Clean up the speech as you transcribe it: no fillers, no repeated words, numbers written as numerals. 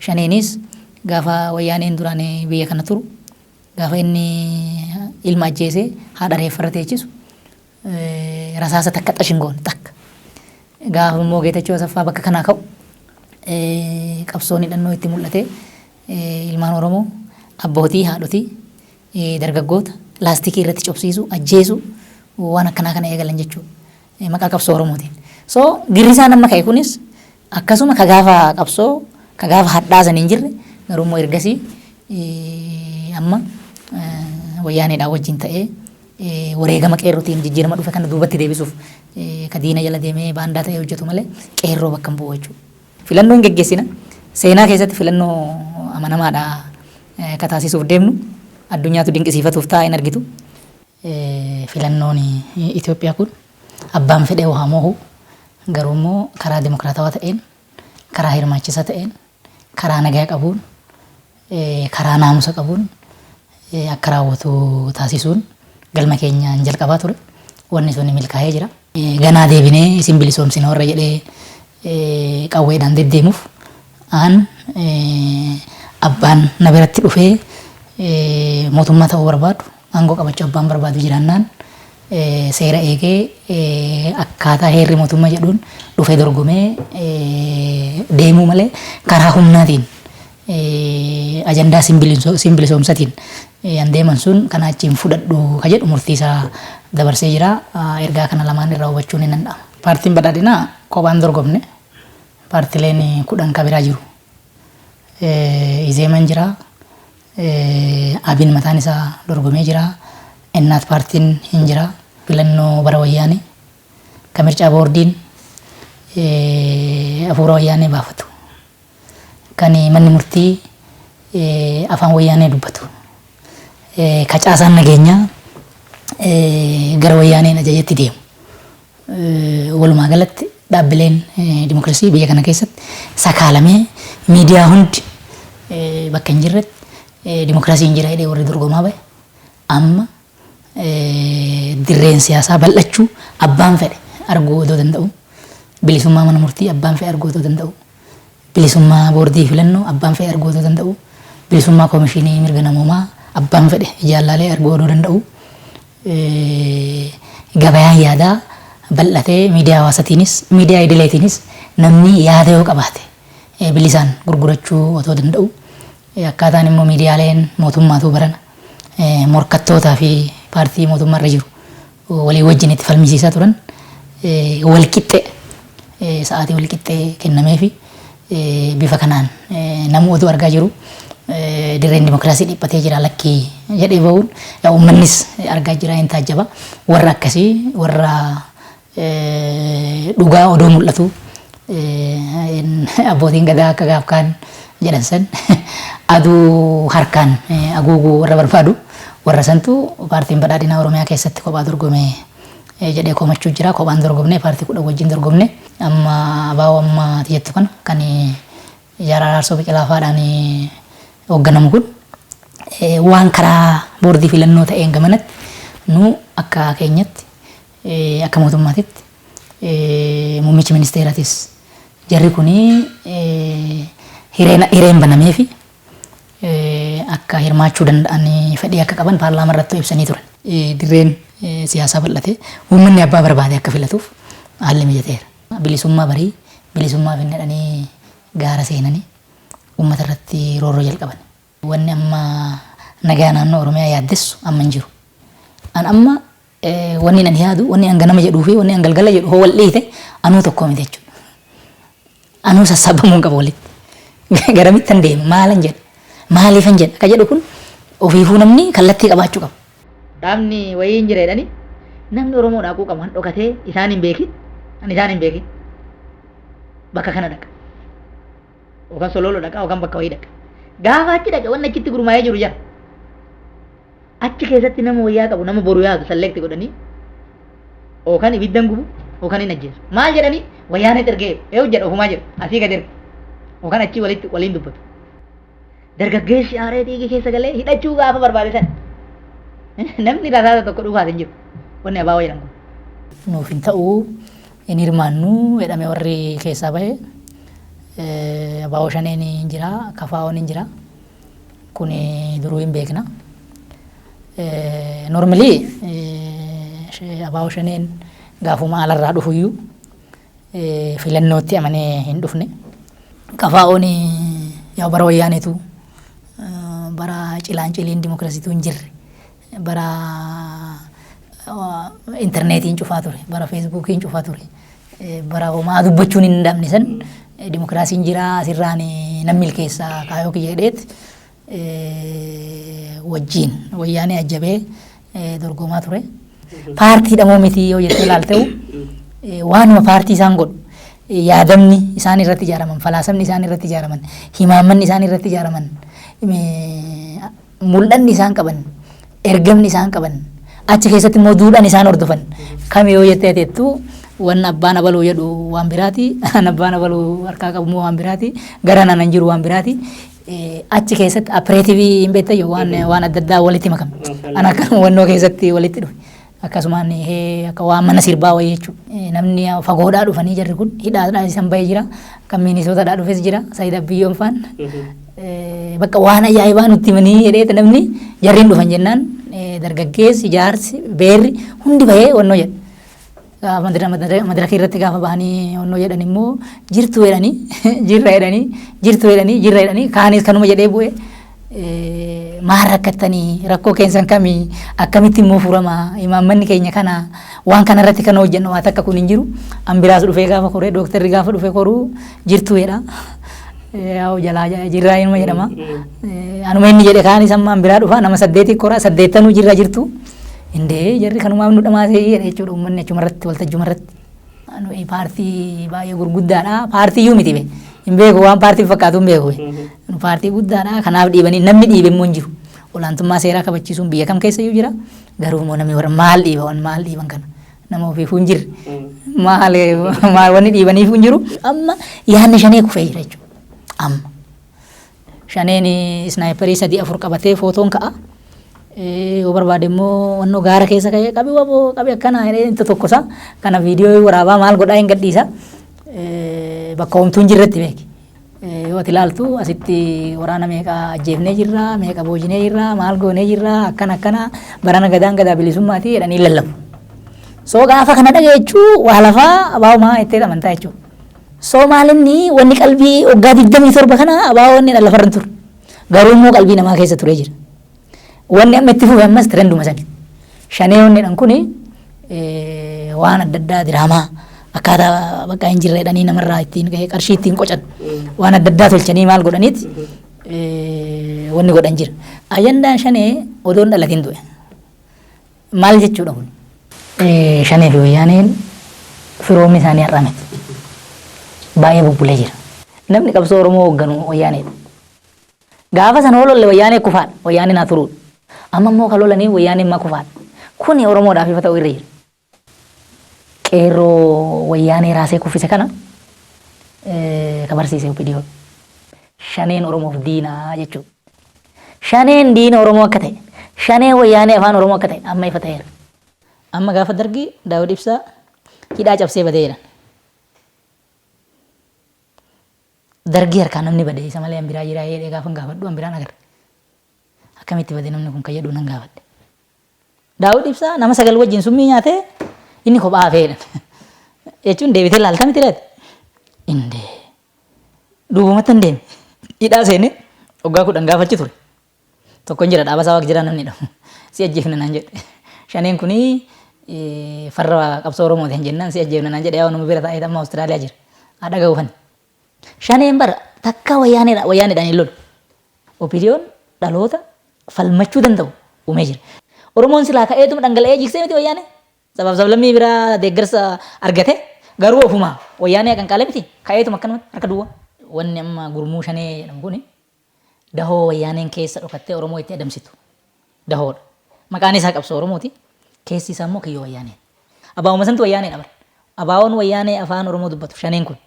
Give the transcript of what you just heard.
Shaneenis gaafa wayyaaneen duraan biyya kana turu gaafa inni ilma ajjeesee haadha reeffarra teechisu rasaasa takka xashingoon takka. Gaafa immoo Geetachoo Asaffaa bakka kanaa ka'u qabsoon hidhannoo itti mul'ate ilmaan Oromoo abbootii haadhotii dargaggoota laastikii irratti cobsiisu ajjeesu waan akkanaa kana eegalan jechuudha. Maqaa qabsoo Oromootiin. So girrisaan amma ka'e kunis akkasuma ka gaafa qabsoo ka gaafa hadhaasan hin jirre garuu immoo ergasii amma wayyaaneedhaan wajjin ta'ee wareegama qeerrootiin jijjiirama dhufe kana duubatti deebisuuf ka diina jala deemee baandaa ta'ee hojjetu malee qeerroo bakka hin bu'u jechuudha. Filannoo hin geggeessina. Seenaa keessatti filannoo amanamaadhaa ka taasisuuf deemnu addunyaatu dinqisiifatuuf taa'een argitu. Filannoon Itoophiyaa kun abbaan fedhee waa moo'u garuu immoo karaa dimokiraatawaa ta'een karaa hirmaachisaa ta'een karaa nagaa qabuun karaa naamusa qabuun akka raawwatu taasisuun galma keenyaan jalqabaa ture. Wanni sun milkaa'ee jira. Ganaa deebinee isin bilisoomsina warra jedhee qawweedhaan deddeemuuf aan abbaan na biratti dhufee mootummaa ta'uu barbaadu aangoo qabachuu abbaan barbaadu jiraannaan seera eegee akkaataa heerri mootummaa jedhuun dhufee dorgomee deemuu malee karaa humnaatiin ajandaa simbilisoomsatiin an deeman sun kana achiin fudhadhu ka jedhu murtiisaa dabarsee jira. Ergaa kana lamaan irraa hubachuun ni danda'ama. Paartiin badhaadhinaa kophaan dorgomne paartileen 10 ka biraa jiru. Izeeman jira. Abin mataan isaa dorgomee jira. Innaat paartiin hin jira. Filannoo bara wayyaanee ka mircaa boordiin afuura wayyaanee baafatu. Kan manni murtii afaan wayyaanee dubbatu. Ka caasaan nageenyaa gara wayyaaneen ajajetti deemu. Walumaa galatti dhaabbileen dimokiraasii biyya kana keessatti sakaalamee miidiyaa hundi bakka hin jirretti dimokiraasiin jira jedhee warri dorgomaa bahe amma dirreen siyaasaa bal'achuu abbaan fedhe arguu otoo danda'u, bilisummaa mana murtii abbaan fedhe arguu otoo danda'u, bilisummaa boordii filannoo abbaan fedhe arguu otoo danda'u, bilisummaa koomishinii mirga namoomaa abbaan fedhe ijaallaalee arguu otoo danda'u, gabayaan yaadaa bal'atee miidiyaa hawaasatiinis miidiyaa idileetiinis namni yaada yoo qabaate bilisaan gurgurachuu otoo danda'u, akkaataan immoo miidiyaaleen mootummaatu barana morkattootaa fi paartii mootummaarra jiru walii wajjin itti falmisiisaa turan walqixxee sa'aatii walqixxee kennamee fi bifa kanaan namni oduu argaa jiru dirreen dimokiraasii dhiphatee jira lakkii jedhee bahuun uummannis argaa jira hin taajjaba. Warra akkasii warra dhugaa odoo mul'atu abbootiin gadaa akka gaafkaan jedhan san aduu harkaan aguuguu warra barbaadu warra santu paartiin badhaadhinaa Oromiyaa keessatti kophaa dorgomee jedhee komachuu jira. Kophaan dorgomne paartii 10 wajjin dorgomne amma baa'oo amma tiyattu kana kan Jaara Araarsoo Biqilaa faadhaan hoogganamu kun waan karaa boordii filannoo ta'een gamanatti nu akka keenyatti akka mootummaatitti muummichi ministeeraatis jarri kuni hireen banamee fi akka hirmaachuu danda'an fedhii akka qaban paarlaamaa irratti ibsanii turan. Dirreen siyaasaa bal'ate uummanni abbaa barbaade akka filatuuf haalli mijateera. Bilisummaa barii bilisummaa finnadhanii gaara seenanii uummata irratti roorroo jalqaban. Wanni amma nagaa naannoo Oromiyaa yaaddessu amma hin jiru. An amma wanni an yaadu wanni an ganama jedhuu fi wanni an galgala jedhu hoo wal dhiite anuu tokkoo miti jechuudha. Anuu sassaabamuu qaba walitti. Garamittan deema maalan jedha maaliifan jedha ka jedhu kun ofiifuu namni kallattii qabaachuu qaba. Dhaabni wayii hin jira jedhani namni Oromoo dhaaquu qabu han dhokatee isaan hin beekin an isaan hin beekin bakka kana dhaqa yookaan sololo dhaqa yookaan bakka wayii dhaqa. Gaafa achi dhaqa wanni achitti gurmaa'ee jiru jira. Achi keessatti nama wayyaa qabu nama boru yaadu salleekti godhanii yookaan ibiddan gubu yookaan hin ajjeesu. Maal jedhanii wayyaanee ergee eewu jedha ofumaa jira asii gad erga yookaan achi waliin dubbatu. Dargaggeessi aaree dhiigi keessa galee hidhachuu gaafa barbaade san namni rasaasa tokko dhufaas hin jiru. Wanni abaa wayidhan kun. Nuuf hin ta'uu hin hirmaannu jedhame warri keessaa bahe Abaa'oo shaneen hin jira, kafaa'oon hin jira. Kun duruu hin beekna. Normally abaa'oo shaneen gaafuma alarraa dhufuyyuu filannootti amanee hin dhufne. Kafaa'oon yaa bara wayyaaneetu bara cilaanchiliin dimokiraasiitu hin jirre bara interneetiin cufaa ture bara feesbuukiin cufaa ture bara homaa dubbachuun hin danda'amne san dimokiraasiin jira asirraan nan milkeessaa kaayoo kiyya jedheet wajjiin wayyaanee ajjabee dorgomaa ture. Paartiidha moo miti yoo jettee ilaalteewu waanuma paartii isaan godhu yaadamni isaan irratti ijaaraman falaasamni isaan irratti ijaaraman himaammanni isaan irratti ijaaraman mul'anni isaan qaban ergamni isaan qaban achi keessatti immoo duudhaan isaan hordofan kami yoo jettee teettu waan abbaan abaluu jedhu waan biraati abbaan abaluu harkaa qabu immoo waan biraati gara nanan jiru waan biraati achi keessatti apereetivii hin beektayyoo waan adda addaa walitti makame an akka wannoo keessatti walitti dhufe akkasumaan akka waan mana sirbaa wayii jechuudha namni fagoodhaa dhufanii jarri kun hidhaadhaa isaan bahee jira kan miinisootadhaa dhufes jira Saayid Abiyyoon faan bakka waan ajaa'ibaa nutti himanii jedhee namni jarriin dhufan jennaan dargaggeessi jaarsi beerri hundi bahee wannoo jedha. Madirakii irratti gaafa bahanii wannoo jedhan immoo jirtu jedhanii jirra jedhanii jirtu jedhanii jirra jedhanii kaanis kanuma jedhee bu'ee maal rakkattanii rakkoo keessan kamii akkamitti immoo furama imaammanni keenya kana waan kana irratti kan hojjennu waan takka kun hin jiru ambiraas dhufee gaafa koree dooktarri gaafa dhufee koruu jirtu jedha. Yaa'u jalaa jirraa inuma jedhama. Anuma inni jedhe kaanis amma ambiraa dhufa nama 8 koraa 8 jirra jirtu. Indee jarri kanumaaf nu dhamaasee jedhe jechuudha uummanni achumarratti waltajjumarratti. Paartii baay'ee gurguddaadha. Paartii iyyuu miti be. Hin beeku waan paartii fakkaatu hin beeku. Paartii guddaadha kanaaf dhiibanii namni dhiibe immoo hin jiru. Olaantummaa seeraa kabachiisuun biyya kam keessa iyyuu jira. Garuu immoo namni warra maal dhiiban kana. Nama ofiifuu hin jirre. Maal wanni dhiibaniif hin jiru. Amma yaadni shanee kufee jira jechuudha. Amma shaneen snaayiparii 3-4 qabatee footoon ka'a. Yoo barbaade immoo wannoo gaara keessa ka'ee qabi akkana inni tokkosa kana viidiyoo waraabaa maal godhaa hin gadhiisa bakka homtuu hin jirretti beeki. Yoo ati ilaaltu asitti waraana meeqa ajjeefnee jirra meeqa boojinee jirra maal goonee jirra akkana barana gadaan gadaa bilisummaati jedhanii lallabu. Soo gaafa kana dhageechuu waa lafaa abaa'umaa itti amantaa jechuudha. Soo maalinni wanni qalbii waggaa 27 kana abaa'oo inni lafarra ture. Garuu immoo qalbii namaa keessa turee jira. Wanni amma itti fufe ammas tirenduma sani. Shanee wanni dhan kuni waan adda addaa diraamaa akkaataa bakka hin jirre jedhanii namarraa ittiin qarshii ittiin qocan waan adda addaa tolchanii maal godhaniiti wanni godhan jira. Ajandaan shanee odoon dhalatiin du'e. Maal jechuudha kun? Shanee fi wayyaaneen firoomni isaanii har'amete. Baay'ee bubbulee jira. Namni qabsoo Oromoo hoogganu wayyaaneedha. Gaafa sana ololle wayyaanee kufaadha. Wayyaaneen haa turuudha. Amma immoo kan lolanii wayyaaneen maa kufaadha. Kuni Oromoodhaaf ifa ta'uu irra jira. Qeerroo wayyaanee raasee kuffise kana kabarsiise OPDO. Shaneen Oromoof diinaa jechuudha. Shaneen diina Oromoo akka ta'e. Shaneen wayyaanee afaan Oromoo akka ta'e amma ifa ta'eera. Amma gaafa dargii Daawud Ibsaa hidhaa cabsee badee jedhan. Dargii harkaan namni badee isa malee ambiraa jiraa jedhee gaafa gaafadhu ambiraan agarre. Akkamitti badee namni kun kan jedhu nan gaafadhe. Daawud Ibsaa nama 9 wajjin summii nyaatee inni kophaa hafeedha. Jechuun deebitee ilaalta miti laata? Indee duubumatti hin deeme. Hidhaa seenee waggaa 10 gaafachi ture. Tokkoon jira dhaabasaa waaqa jira namni jedhamu. Si ajjeefna naan jedhe. Shaneen kunii farra qabsoo Oromootiin jennaan si ajjeefna naan jedhe yaa nama bira taa'ee amma Awustiraaliyaa jira. Haadha ga'uufan. Shaneen bara takka wayyaaneedhaan hin lolu. OPDO'n dhaloota falmachuu danda'u uumee jira. Oromoon silaa ka'eetuma dhangala'ee jiksee miti wayyaane. Sabaaf sablammii biraa deeggarsa argate garuu ofumaa wayyaanee qanqaalee miti ka'eetuma akkanumatti harka duwwaa. Wanni amma gurmuu shanee jedhamu kuni dahoo wayyaaneen keessa dhokattee Oromoo itti adamsitu. Dahoodha. Maqaan isaa qabsoo Oromooti. Keessi isaa immoo kiyyoo wayyaanee. Abaa'uma santu wayyaanee dha bara. Abaa'oon wayyaanee afaan Oromoo dubbatu shaneen kun.